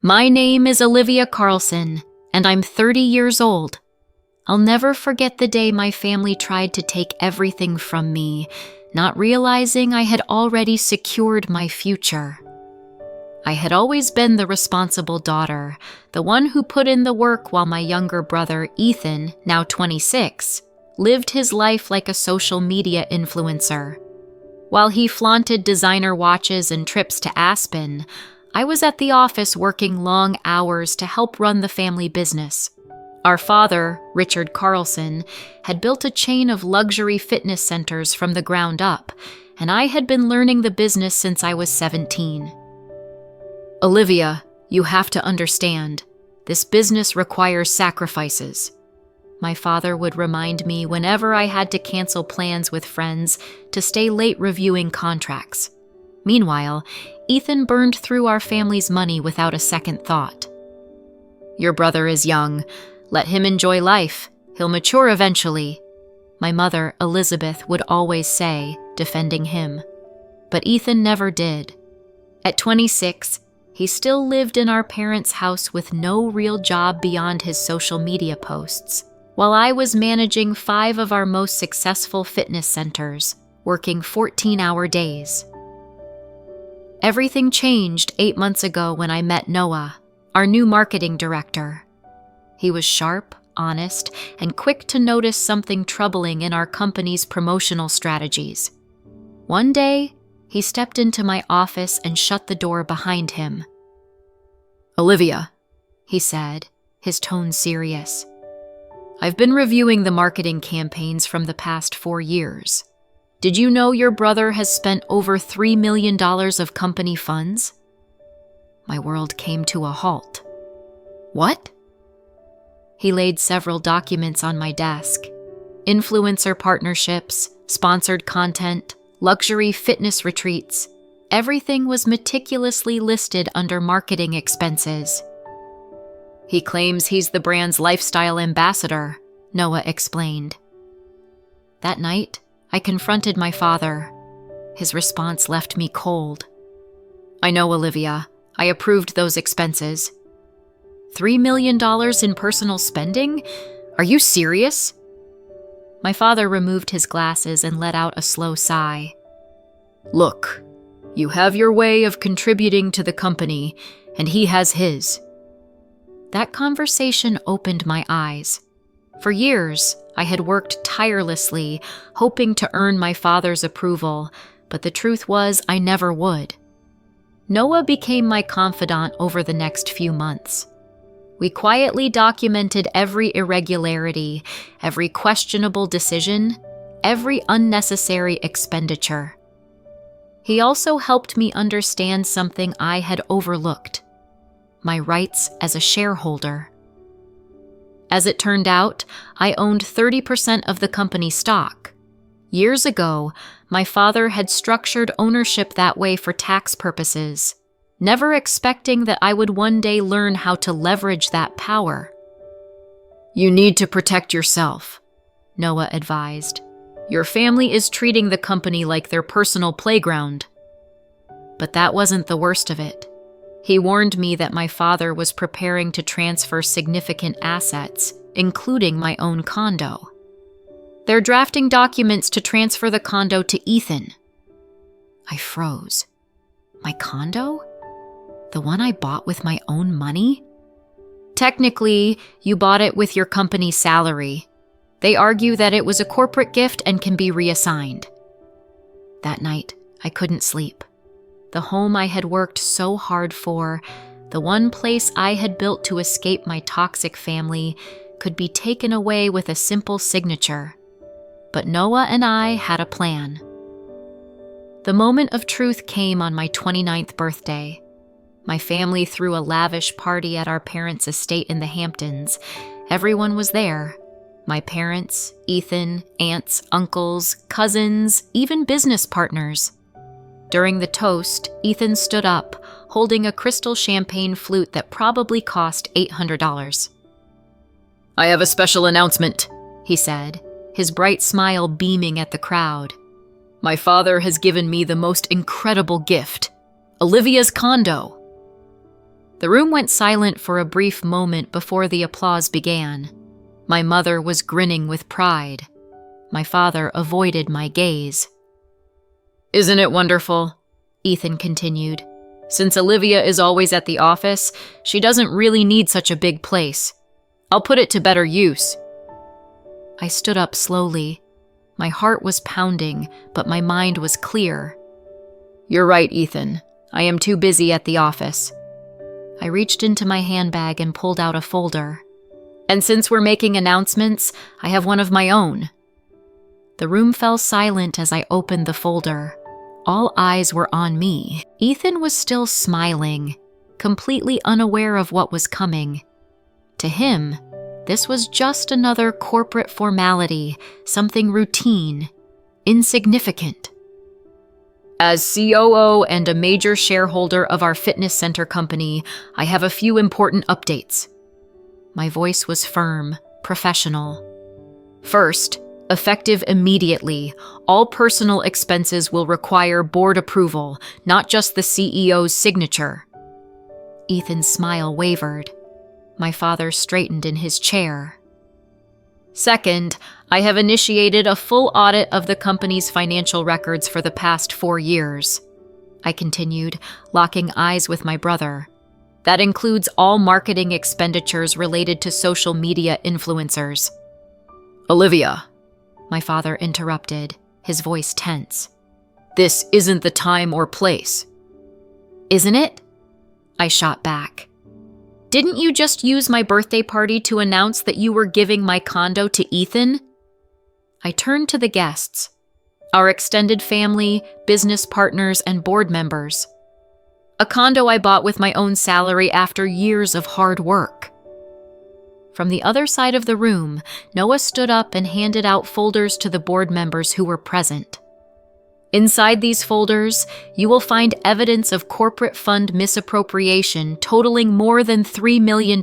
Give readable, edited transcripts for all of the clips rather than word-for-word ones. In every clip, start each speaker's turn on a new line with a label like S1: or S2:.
S1: My name is Olivia Carlson, and I'm 30 years old. I'll never forget the day my family tried to take everything from me, not realizing I had already secured my future. I had always been the responsible daughter, the one who put in the work while my younger brother, Ethan, now 26, lived his life like a social media influencer. While he flaunted designer watches and trips to Aspen, I was at the office working long hours to help run the family business. Our father, Richard Carlson, had built a chain of luxury fitness centers from the ground up, and I had been learning the business since I was 17. Olivia, you have to understand, this business requires sacrifices. My father would remind me whenever I had to cancel plans with friends to stay late reviewing contracts. Meanwhile, Ethan burned through our family's money without a second thought. Your brother is young. Let him enjoy life. He'll mature eventually, my mother, Elizabeth, would always say, defending him. But Ethan never did. At 26, he still lived in our parents' house with no real job beyond his social media posts, while I was managing 5 of our most successful fitness centers, working 14-hour days. Everything changed 8 months ago when I met Noah, our new marketing director. He was sharp, honest, and quick to notice something troubling in our company's promotional strategies. One day, he stepped into my office and shut the door behind him. Olivia, he said, his tone serious. I've been reviewing the marketing campaigns from the past 4 years. Did you know your brother has spent over $3 million of company funds? My world came to a halt. What? He laid several documents on my desk. Influencer partnerships, sponsored content, luxury fitness retreats. Everything was meticulously listed under marketing expenses. He claims he's the brand's lifestyle ambassador, Noah explained. That night, I confronted my father. His response left me cold. I know, Olivia. I approved those expenses. $3 million in personal spending? Are you serious? My father removed his glasses and let out a slow sigh. Look, you have your way of contributing to the company, and he has his. That conversation opened my eyes. For years, I had worked tirelessly, hoping to earn my father's approval, but the truth was I never would. Noah became my confidant over the next few months. We quietly documented every irregularity, every questionable decision, every unnecessary expenditure. He also helped me understand something I had overlooked: my rights as a shareholder. As it turned out, I owned 30% of the company stock. Years ago, my father had structured ownership that way for tax purposes, never expecting that I would one day learn how to leverage that power. You need to protect yourself, Noah advised. Your family is treating the company like their personal playground. But that wasn't the worst of it. He warned me that my father was preparing to transfer significant assets, including my own condo. They're drafting documents to transfer the condo to Ethan. I froze. My condo? The one I bought with my own money? Technically, you bought it with your company's salary. They argue that it was a corporate gift and can be reassigned. That night, I couldn't sleep. The home I had worked so hard for, the one place I had built to escape my toxic family, could be taken away with a simple signature. But Noah and I had a plan. The moment of truth came on my 29th birthday. My family threw a lavish party at our parents' estate in the Hamptons. Everyone was there. My parents, Ethan, aunts, uncles, cousins, even business partners. During the toast, Ethan stood up, holding a crystal champagne flute that probably cost $800. I have a special announcement, he said, his bright smile beaming at the crowd. My father has given me the most incredible gift, Olivia's condo. The room went silent for a brief moment before the applause began. My mother was grinning with pride. My father avoided my gaze. "Isn't it wonderful?" Ethan continued. "Since Olivia is always at the office, she doesn't really need such a big place. I'll put it to better use." I stood up slowly. My heart was pounding, but my mind was clear. "You're right, Ethan. I am too busy at the office." I reached into my handbag and pulled out a folder. "And since we're making announcements, I have one of my own." The room fell silent as I opened the folder. All eyes were on me. Ethan was still smiling, completely unaware of what was coming. To him, this was just another corporate formality, something routine, insignificant. "As COO and a major shareholder of our fitness center company, I have a few important updates." My voice was firm, professional. "First, effective immediately, all personal expenses will require board approval, not just the CEO's signature." Ethan's smile wavered. My father straightened in his chair. "Second, I have initiated a full audit of the company's financial records for the past 4 years." I continued, locking eyes with my brother. "That includes all marketing expenditures related to social media influencers." "Olivia," my father interrupted, his voice tense. "This isn't the time or place." "Isn't it?" I shot back. "Didn't you just use my birthday party to announce that you were giving my condo to Ethan?" I turned to the guests, our extended family, business partners, and board members. "A condo I bought with my own salary after years of hard work." From the other side of the room, Noah stood up and handed out folders to the board members who were present. "Inside these folders, you will find evidence of corporate fund misappropriation totaling more than $3 million,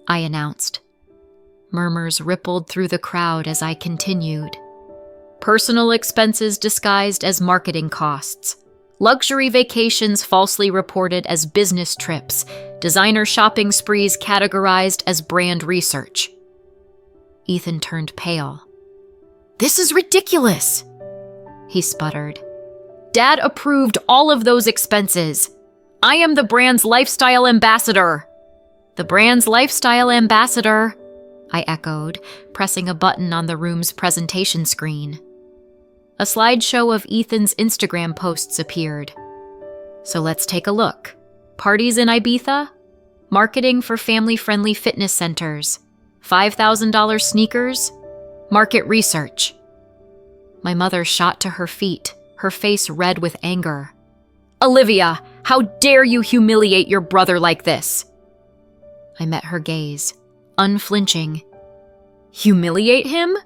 S1: I announced. Murmurs rippled through the crowd as I continued. "Personal expenses disguised as marketing costs. Luxury vacations falsely reported as business trips. Designer shopping sprees categorized as brand research." Ethan turned pale. "This is ridiculous," he sputtered. "Dad approved all of those expenses. I am the brand's lifestyle ambassador." "The brand's lifestyle ambassador," I echoed, pressing a button on the room's presentation screen. A slideshow of Ethan's Instagram posts appeared. "So let's take a look. Parties in Ibiza? Marketing for family-friendly fitness centers? $5,000 sneakers? Market research." My mother shot to her feet, her face red with anger. "Olivia, how dare you humiliate your brother like this?" I met her gaze, unflinching. "Humiliate him?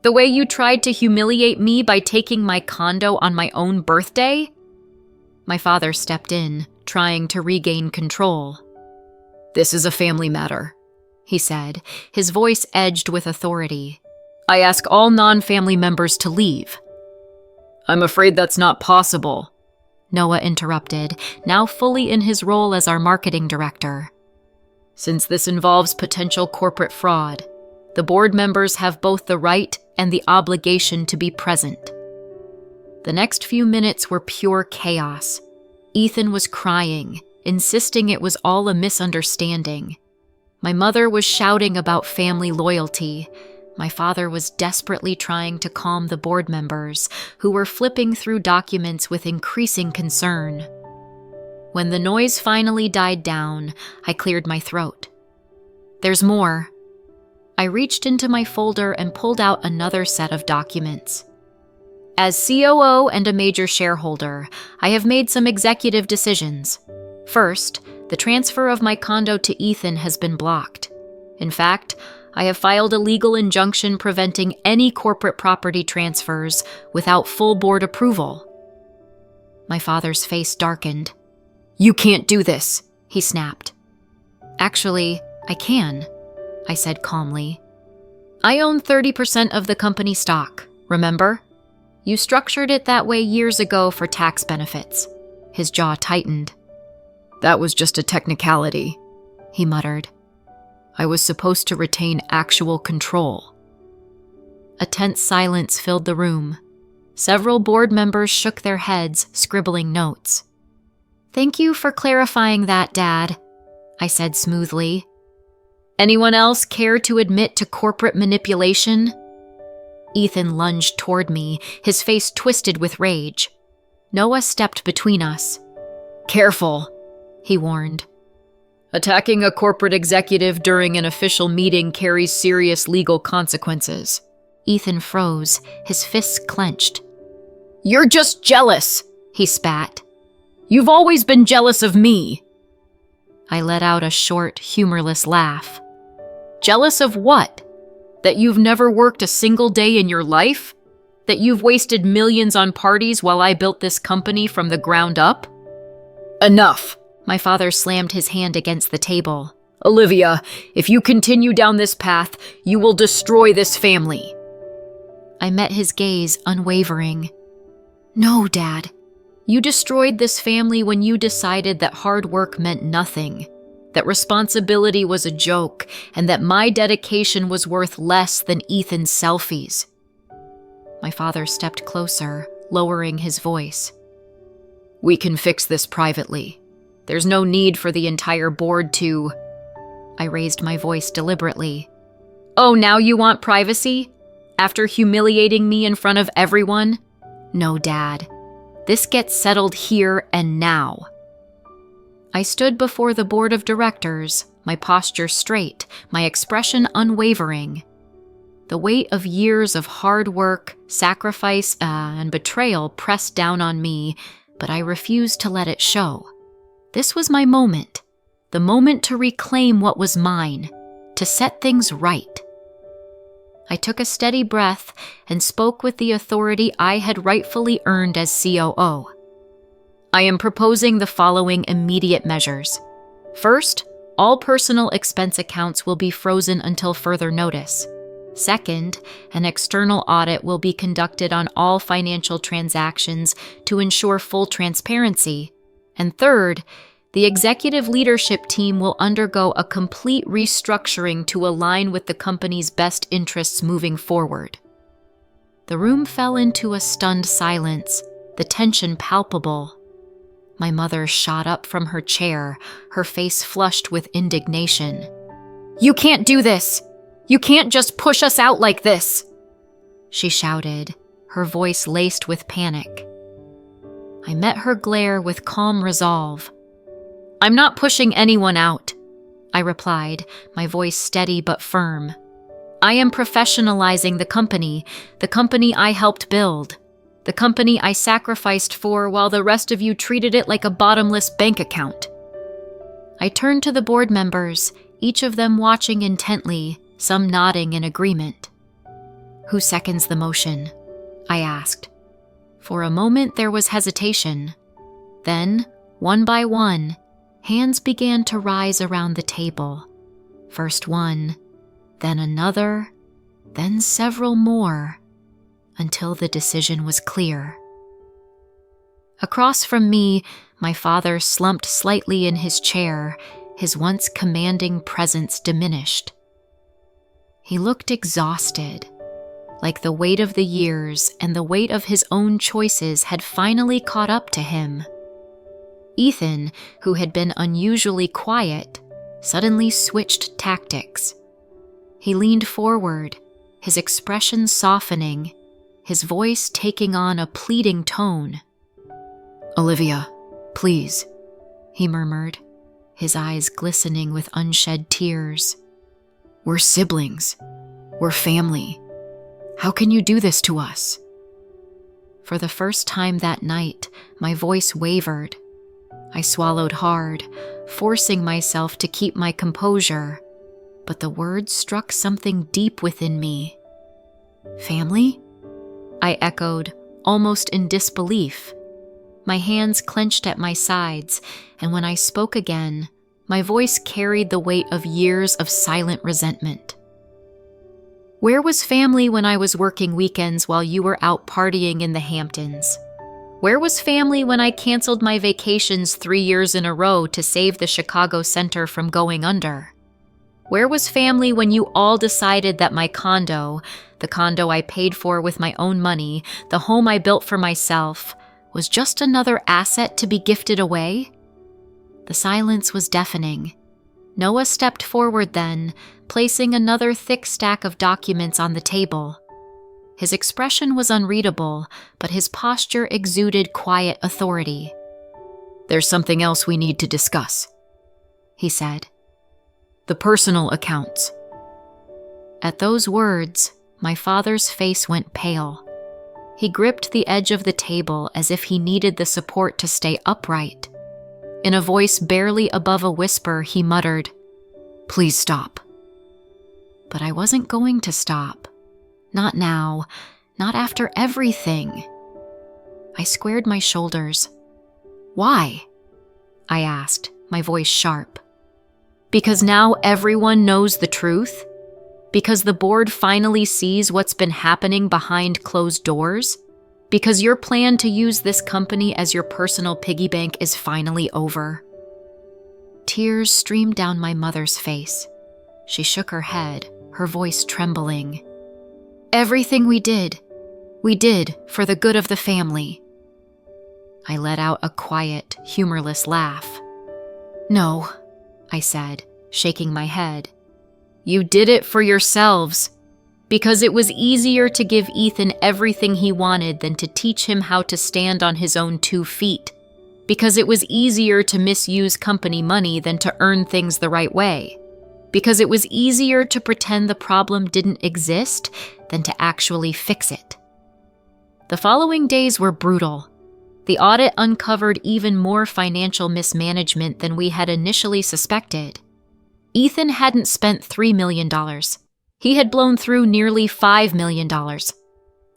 S1: The way you tried to humiliate me by taking my condo on my own birthday?" My father stepped in, trying to regain control. "This is a family matter," he said, his voice edged with authority. "I ask all non-family members to leave." "I'm afraid that's not possible," Noah interrupted, now fully in his role as our marketing director. "Since this involves potential corporate fraud, the board members have both the right and the obligation to be present." The next few minutes were pure chaos. Ethan was crying, insisting it was all a misunderstanding. My mother was shouting about family loyalty. My father was desperately trying to calm the board members, who were flipping through documents with increasing concern. When the noise finally died down, I cleared my throat. "There's more." I reached into my folder and pulled out another set of documents. "As COO and a major shareholder, I have made some executive decisions. First, the transfer of my condo to Ethan has been blocked. In fact, I have filed a legal injunction preventing any corporate property transfers without full board approval." My father's face darkened. "You can't do this," he snapped. "Actually, I can," I said calmly. "I own 30% of the company stock, remember? You structured it that way years ago for tax benefits." His jaw tightened. That was just a technicality, he muttered. I was supposed to retain actual control. A tense silence filled the room. Several board members shook their heads, scribbling notes. Thank you for clarifying that, Dad, I said smoothly. Anyone else care to admit to corporate manipulation? Ethan lunged toward me, his face twisted with rage. Noah stepped between us. Careful, he warned. Attacking a corporate executive during an official meeting carries serious legal consequences. Ethan froze, his fists clenched. You're just jealous, he spat. You've always been jealous of me. I let out a short, humorless laugh. Jealous of what? That you've never worked a single day in your life? That you've wasted millions on parties while I built this company from the ground up? Enough! My father slammed his hand against the table. Olivia, if you continue down this path, you will destroy this family. I met his gaze, unwavering. No, Dad. You destroyed this family when you decided that hard work meant nothing, that responsibility was a joke, and that my dedication was worth less than Ethan's selfies. My father stepped closer, lowering his voice. We can fix this privately. There's no need for the entire board to... I raised my voice deliberately. Oh, now you want privacy? After humiliating me in front of everyone? No, Dad. This gets settled here and now. I stood before the board of directors, my posture straight, my expression unwavering. The weight of years of hard work, sacrifice, and betrayal pressed down on me, but I refused to let it show. This was my moment, the moment to reclaim what was mine, to set things right. I took a steady breath and spoke with the authority I had rightfully earned as COO. I am proposing the following immediate measures. First, all personal expense accounts will be frozen until further notice. Second, an external audit will be conducted on all financial transactions to ensure full transparency. And third, the executive leadership team will undergo a complete restructuring to align with the company's best interests moving forward. The room fell into a stunned silence, the tension palpable. My mother shot up from her chair, her face flushed with indignation. You can't do this! You can't just push us out like this! She shouted, her voice laced with panic. I met her glare with calm resolve. I'm not pushing anyone out, I replied, my voice steady but firm. I am professionalizing the company I helped build, the company I sacrificed for while the rest of you treated it like a bottomless bank account. I turned to the board members, each of them watching intently, some nodding in agreement. Who seconds the motion? I asked. For a moment there was hesitation. Then, one by one, hands began to rise around the table. First one, then another, then several more, until the decision was clear. Across from me, my father slumped slightly in his chair, his once commanding presence diminished. He looked exhausted, like the weight of the years and the weight of his own choices had finally caught up to him. Ethan, who had been unusually quiet, suddenly switched tactics. He leaned forward, his expression softening, his voice taking on a pleading tone. Olivia, please, he murmured, his eyes glistening with unshed tears. We're siblings. We're family. How can you do this to us? For the first time that night, my voice wavered. I swallowed hard, forcing myself to keep my composure, but the words struck something deep within me. Family? I echoed, almost in disbelief. My hands clenched at my sides, and when I spoke again, my voice carried the weight of years of silent resentment. Where was family when I was working weekends while you were out partying in the Hamptons? Where was family when I canceled my vacations 3 years in a row to save the Chicago Center from going under? Where was family when you all decided that my condo, the condo I paid for with my own money, the home I built for myself, was just another asset to be gifted away? The silence was deafening. Noah stepped forward then, placing another thick stack of documents on the table. His expression was unreadable, but his posture exuded quiet authority. "There's something else we need to discuss," he said. "The personal accounts." At those words, my father's face went pale. He gripped the edge of the table as if he needed the support to stay upright. In a voice barely above a whisper, he muttered, "Please stop." But I wasn't going to stop. Not now, not after everything. I squared my shoulders. "Why?" I asked, my voice sharp. "Because now everyone knows the truth? Because the board finally sees what's been happening behind closed doors? Because your plan to use this company as your personal piggy bank is finally over?" Tears streamed down my mother's face. She shook her head, her voice trembling. "Everything we did for the good of the family." I let out a quiet, humorless laugh. "No," I said, shaking my head. "You did it for yourselves, because it was easier to give Ethan everything he wanted than to teach him how to stand on his own 2 feet, because it was easier to misuse company money than to earn things the right way, because it was easier to pretend the problem didn't exist than to actually fix it." The following days were brutal. The audit uncovered even more financial mismanagement than we had initially suspected. Ethan hadn't spent $3 million. He had blown through nearly $5 million.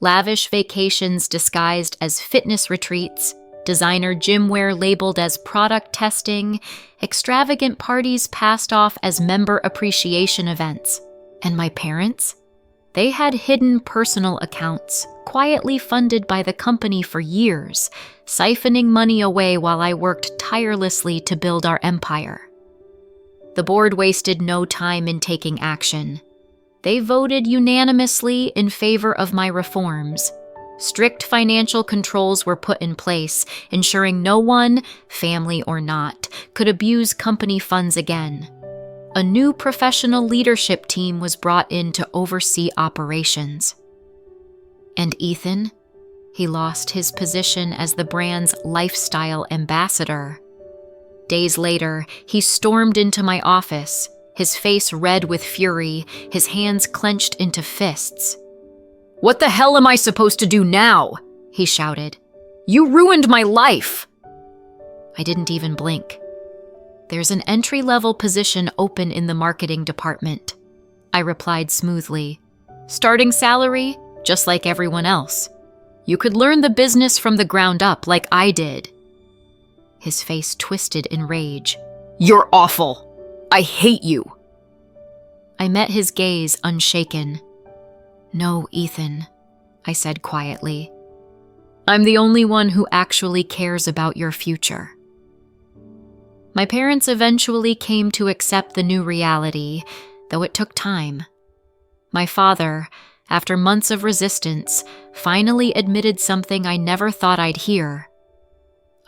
S1: Lavish vacations disguised as fitness retreats, designer gym wear labeled as product testing, extravagant parties passed off as member appreciation events. And my parents? They had hidden personal accounts, quietly funded by the company for years, siphoning money away while I worked tirelessly to build our empire. The board wasted no time in taking action. They voted unanimously in favor of my reforms. Strict financial controls were put in place, ensuring no one, family or not, could abuse company funds again. A new professional leadership team was brought in to oversee operations. And Ethan? He lost his position as the brand's lifestyle ambassador. Days later, he stormed into my office, his face red with fury, his hands clenched into fists. "What the hell am I supposed to do now?" he shouted. "You ruined my life!" I didn't even blink. "There's an entry-level position open in the marketing department," I replied smoothly. "Starting salary, just like everyone else. You could learn the business from the ground up like I did." His face twisted in rage. "You're awful! I hate you!" I met his gaze unshaken. "No, Ethan," I said quietly. "I'm the only one who actually cares about your future." My parents eventually came to accept the new reality, though it took time. My father, after months of resistance, finally admitted something I never thought I'd hear.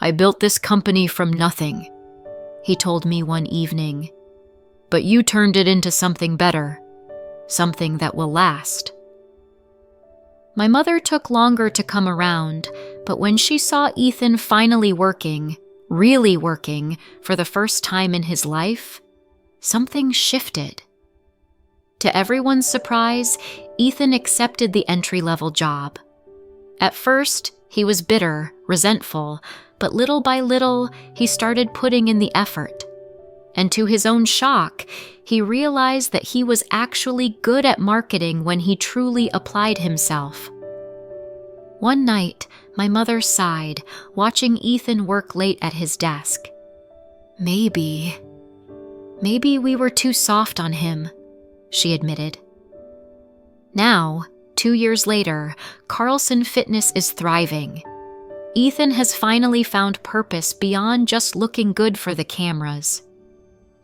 S1: "I built this company from nothing," he told me one evening. "But you turned it into something better, something that will last." My mother took longer to come around, but when she saw Ethan finally working, really working, for the first time in his life, something shifted. To everyone's surprise, Ethan accepted the entry-level job. At first, he was bitter, resentful, but little by little, he started putting in the effort. And to his own shock, he realized that he was actually good at marketing when he truly applied himself. One night, my mother sighed, watching Ethan work late at his desk. Maybe we were too soft on him," she admitted. Now, 2 years later, Carlson Fitness is thriving. Ethan has finally found purpose beyond just looking good for the cameras.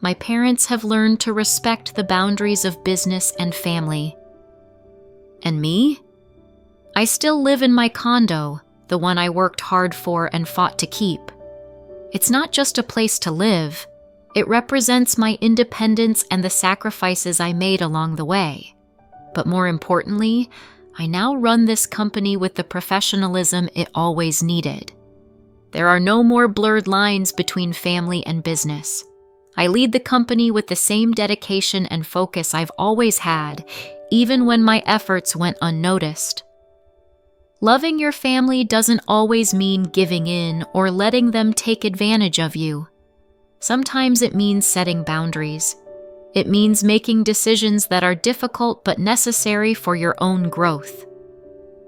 S1: My parents have learned to respect the boundaries of business and family. And me? I still live in my condo, the one I worked hard for and fought to keep. It's not just a place to live. It represents my independence and the sacrifices I made along the way. But more importantly, I now run this company with the professionalism it always needed. There are no more blurred lines between family and business. I lead the company with the same dedication and focus I've always had, even when my efforts went unnoticed. Loving your family doesn't always mean giving in or letting them take advantage of you. Sometimes it means setting boundaries. It means making decisions that are difficult but necessary for your own growth.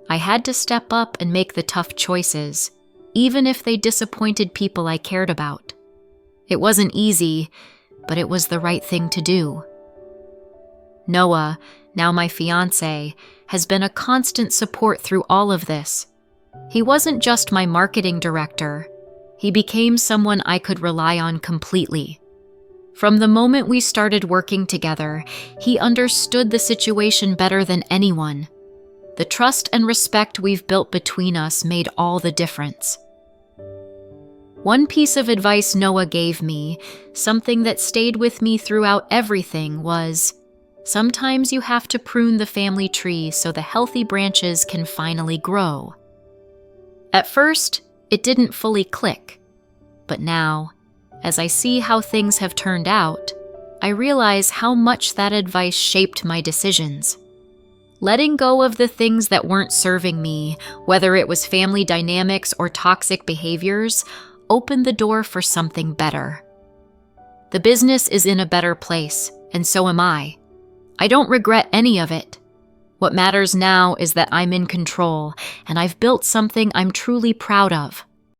S1: I had to step up and make the tough choices, even if they disappointed people I cared about. It wasn't easy, but it was the right thing to do. Noah, now my fiancé, has been a constant support through all of this. He wasn't just my marketing director. He became someone I could rely on completely. From the moment we started working together, he understood the situation better than anyone. The trust and respect we've built between us made all the difference. One piece of advice Noah gave me, something that stayed with me throughout everything, was, sometimes you have to prune the family tree so the healthy branches can finally grow. At first, it didn't fully click, but now, as I see how things have turned out, I realize how much that advice shaped my decisions. Letting go of the things that weren't serving me, whether it was family dynamics or toxic behaviors, opened the door for something better. The business is in a better place, and so am I. I don't regret any of it. What matters now is that I'm in control, and I've built something I'm truly proud of.